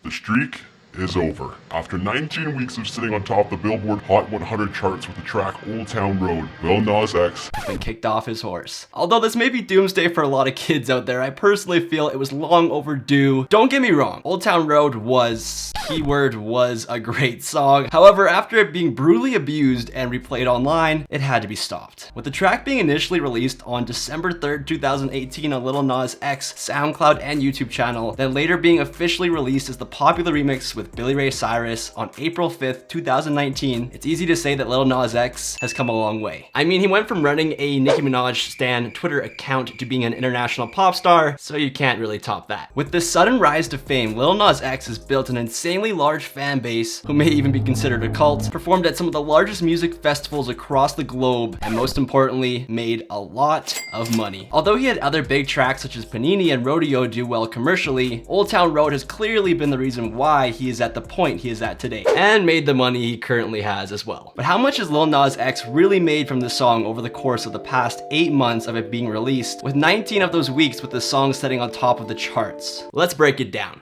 The streak is over. After 19 weeks of sitting on top of the Billboard Hot 100 charts with the track Old Town Road, Lil Nas X has been kicked off his horse. Although this may be doomsday for a lot of kids out there, I personally feel it was long overdue. Don't get me wrong, Old Town Road was, keyword was, a great song. However, after it being brutally abused and replayed online, it had to be stopped. With the track being initially released on December 3rd, 2018 on Lil Nas X SoundCloud and YouTube channel, then later being officially released as the popular remix with Billy Ray Cyrus on April 5th, 2019, it's easy to say that Lil Nas X has come a long way. I mean, he went from running a Nicki Minaj stan Twitter account to being an international pop star, so you can't really top that. With this sudden rise to fame, Lil Nas X has built an insanely large fan base, who may even be considered a cult, performed at some of the largest music festivals across the globe, and most importantly, made a lot of money. Although he had other big tracks such as Panini and Rodeo do well commercially, Old Town Road has clearly been the reason why he is at the point he is at today, and made the money he currently has as well. But how much has Lil Nas X really made from this song over the course of the past 8 months of it being released, with 19 of those weeks with the song sitting on top of the charts? Let's break it down.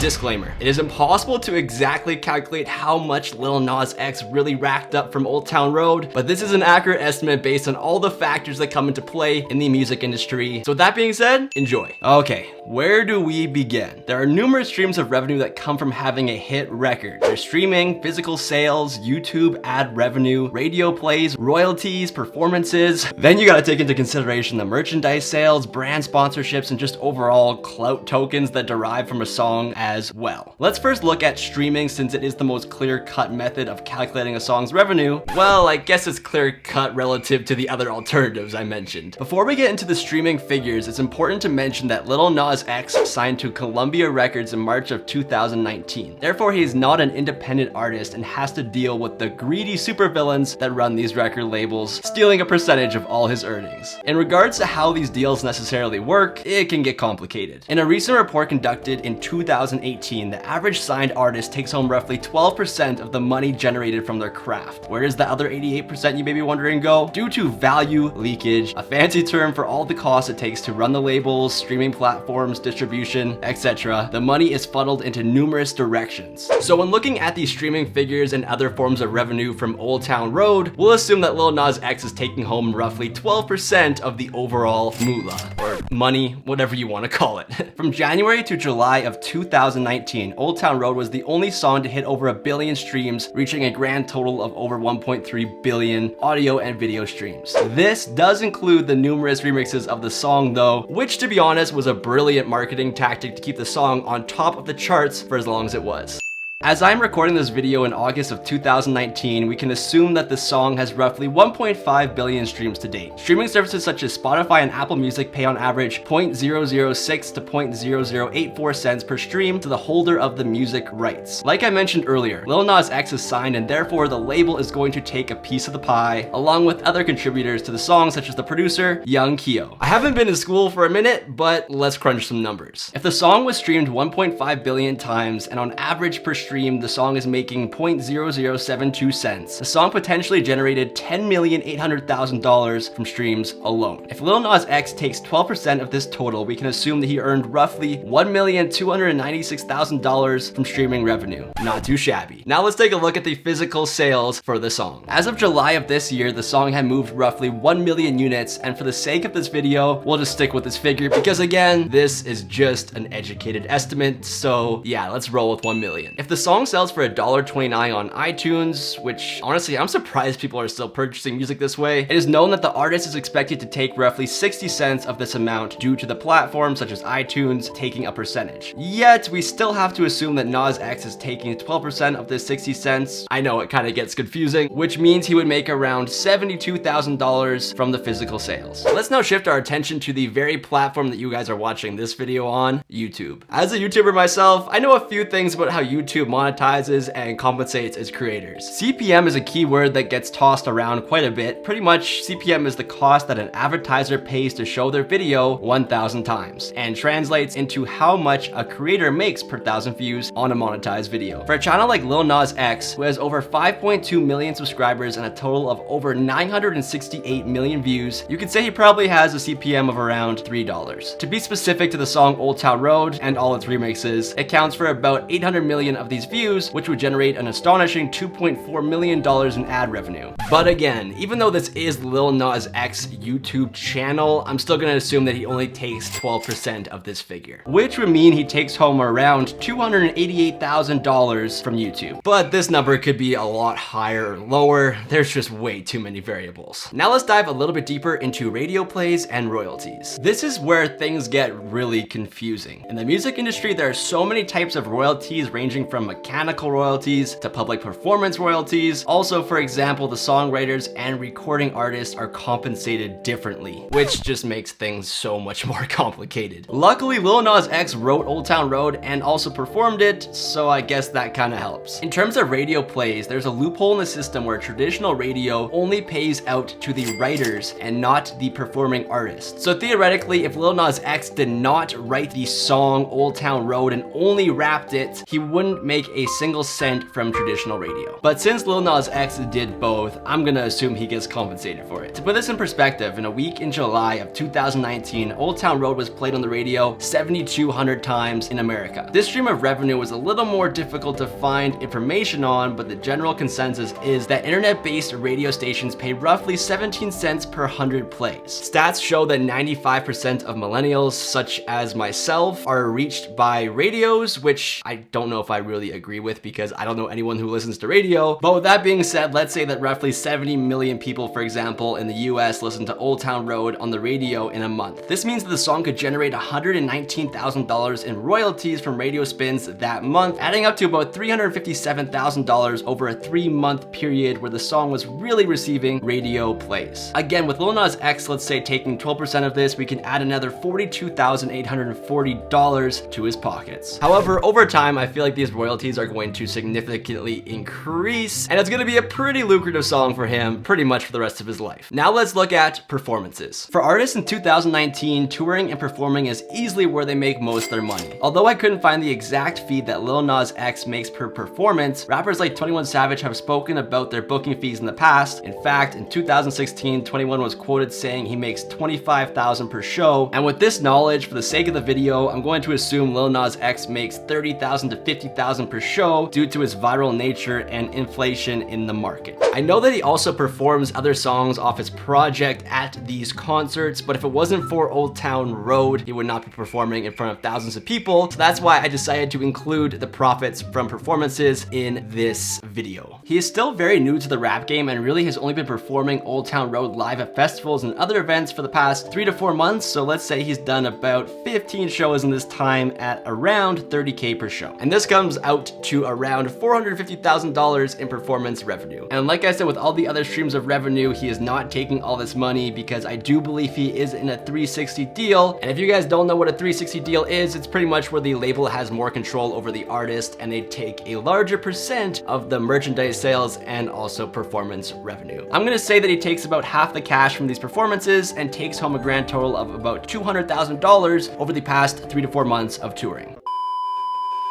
Disclaimer, it is impossible to exactly calculate how much Lil Nas X really racked up from Old Town Road, but this is an accurate estimate based on all the factors that come into play in the music industry. So with that being said, enjoy. Okay, where do we begin? There are numerous streams of revenue that come from having a hit record. There's streaming, physical sales, YouTube ad revenue, radio plays, royalties, performances. Then you gotta take into consideration the merchandise sales, brand sponsorships, and just overall clout tokens that derive from a song as well. Let's first look at streaming, since it is the most clear-cut method of calculating a song's revenue. Well, I guess it's clear-cut relative to the other alternatives I mentioned. Before we get into the streaming figures, it's important to mention that Lil Nas X signed to Columbia Records in March of 2019. Therefore, he is not an independent artist and has to deal with the greedy supervillains that run these record labels, stealing a percentage of all his earnings. In regards to how these deals necessarily work, it can get complicated. In a recent report conducted in 2018, the average signed artist takes home roughly 12% of the money generated from their craft. Where does the other 88%, you may be wondering, go? Due to value leakage, a fancy term for all the costs it takes to run the labels, streaming platforms, distribution, etc., the money is funneled into numerous directions. So when looking at these streaming figures and other forms of revenue from Old Town Road, we'll assume that Lil Nas X is taking home roughly 12% of the overall moolah, or money, whatever you want to call it. From January to July of 2019, Old Town Road was the only song to hit over 1 billion streams, reaching a grand total of over 1.3 billion audio and video streams. This does include the numerous remixes of the song though, which to be honest was a brilliant marketing tactic to keep the song on top of the charts for as long as it was. As I'm recording this video in August of 2019, we can assume that the song has roughly 1.5 billion streams to date. Streaming services such as Spotify and Apple Music pay on average 0.006 to 0.0084 cents per stream to the holder of the music rights. Like I mentioned earlier, Lil Nas X is signed, and therefore the label is going to take a piece of the pie, along with other contributors to the song such as the producer, Young Keo. I haven't been in school for a minute, but let's crunch some numbers. If the song was streamed 1.5 billion times, and on average per stream the song is making 0.0072 cents, the song potentially generated $10,800,000 from streams alone. If Lil Nas X takes 12% of this total, we can assume that he earned roughly $1,296,000 from streaming revenue. Not too shabby. Now let's take a look at the physical sales for the song. As of July of this year, the song had moved roughly 1 million units, and for the sake of this video, we'll just stick with this figure because again, this is just an educated estimate, so yeah, let's roll with 1 million. If the song sells for $1.29 on iTunes, which honestly, I'm surprised people are still purchasing music this way, it is known that the artist is expected to take roughly 60 cents of this amount due to the platform such as iTunes taking a percentage. Yet, we still have to assume that Nas X is taking 12% of this 60 cents. I know it kind of gets confusing, which means he would make around $72,000 from the physical sales. Let's now shift our attention to the very platform that you guys are watching this video on, YouTube. As a YouTuber myself, I know a few things about how YouTube monetizes and compensates its creators. CPM is a keyword that gets tossed around quite a bit. Pretty much, CPM is the cost that an advertiser pays to show their video 1,000 times, and translates into how much a creator makes per 1,000 views on a monetized video. For a channel like Lil Nas X, who has over 5.2 million subscribers and a total of over 968 million views, you could say he probably has a CPM of around $3. To be specific to the song Old Town Road and all its remixes, it counts for about 800 million of these views, which would generate an astonishing $2.4 million in ad revenue. But again, even though this is Lil Nas X YouTube channel, I'm still gonna assume that he only takes 12% of this figure, which would mean he takes home around $288,000 from YouTube. But this number could be a lot higher or lower. There's just way too many variables. Now let's dive a little bit deeper into radio plays and royalties. This is where things get really confusing. In the music industry, there are so many types of royalties, ranging from mechanical royalties to public performance royalties. Also, for example, the songwriters and recording artists are compensated differently, which just makes things so much more complicated. Luckily, Lil Nas X wrote Old Town Road and also performed it, so I guess that kind of helps. In terms of radio plays, there's a loophole in the system where traditional radio only pays out to the writers and not the performing artist. So theoretically, if Lil Nas X did not write the song Old Town Road and only rapped it, he wouldn't make a single cent from traditional radio. But since Lil Nas X did both, I'm gonna assume he gets compensated for it. To put this in perspective, in a week in July of 2019, Old Town Road was played on the radio 7,200 times in America. This stream of revenue was a little more difficult to find information on, but the general consensus is that internet-based radio stations pay roughly 17 cents per 100 plays. Stats show that 95% of millennials, such as myself, are reached by radios, which I don't know if I really agree with because I don't know anyone who listens to radio. But with that being said, let's say that roughly 70 million people, for example, in the US listen to Old Town Road on the radio in a month. This means that the song could generate $119,000 in royalties from radio spins that month, adding up to about $357,000 over a 3-month period where the song was really receiving radio plays. Again, with Lil Nas X, let's say taking 12% of this, we can add another $42,840 to his pockets. However, over time, I feel like these royalties are going to significantly increase, and it's going to be a pretty lucrative song for him pretty much for the rest of his life. Now let's look at performances. For artists in 2019, touring and performing is easily where they make most of their money. Although I couldn't find the exact fee that Lil Nas X makes per performance, rappers like 21 Savage have spoken about their booking fees in the past. In fact, in 2016, 21 was quoted saying he makes $25,000 per show. And with this knowledge, for the sake of the video, I'm going to assume Lil Nas X makes $30,000 to $50,000 per show due to his viral nature and inflation in the market. I know that he also performs other songs off his project at these concerts, but if it wasn't for Old Town Road, he would not be performing in front of thousands of people. So that's why I decided to include the profits from performances in this video. He is still very new to the rap game and really has only been performing Old Town Road live at festivals and other events for the past 3 to 4 months. So let's say he's done about 15 shows in this time at around $30K per show. And this comes out to around $450,000 in performance revenue. And like I said, with all the other streams of revenue, he is not taking all this money because I do believe he is in a 360 deal. And if you guys don't know what a 360 deal is, it's pretty much where the label has more control over the artist and they take a larger percent of the merchandise sales and also performance revenue. I'm gonna say that he takes about half the cash from these performances and takes home a grand total of about $200,000 over the past 3 to 4 months of touring.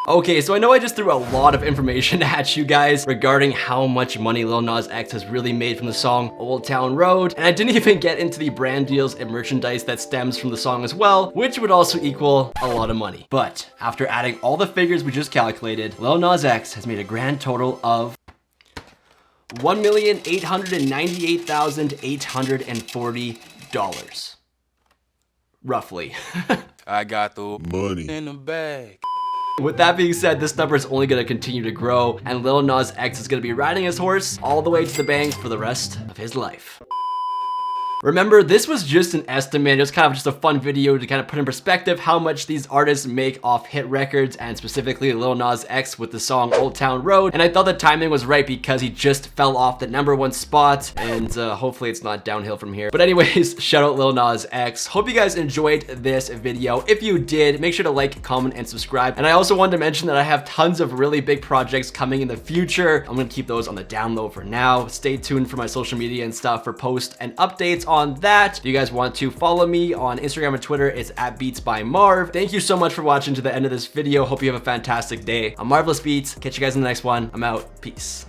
Okay, so I know I just threw a lot of information at you guys regarding how much money Lil Nas X has really made from the song Old Town Road, and I didn't even get into the brand deals and merchandise that stems from the song as well, which would also equal a lot of money. But after adding all the figures we just calculated, Lil Nas X has made a grand total of $1,898,840. Roughly. I got the money in the bag. With that being said, this number is only going to continue to grow, and Lil Nas X is going to be riding his horse all the way to the bank for the rest of his life. Remember, this was just an estimate. It was kind of just a fun video to kind of put in perspective how much these artists make off hit records, and specifically Lil Nas X with the song Old Town Road. And I thought the timing was right because he just fell off the #1 spot, and hopefully it's not downhill from here. But anyways, shout out Lil Nas X. Hope you guys enjoyed this video. If you did, make sure to like, comment, and subscribe. And I also wanted to mention that I have tons of really big projects coming in the future. I'm gonna keep those on the down low for now. Stay tuned for my social media and stuff for posts and updates on that. If you guys want to follow me on Instagram and Twitter, it's at Beatz by Marv. Thank you so much for watching to the end of this video. Hope you have a fantastic day. I'm Marvellous Beatz. Catch you guys in the next one. I'm out. Peace.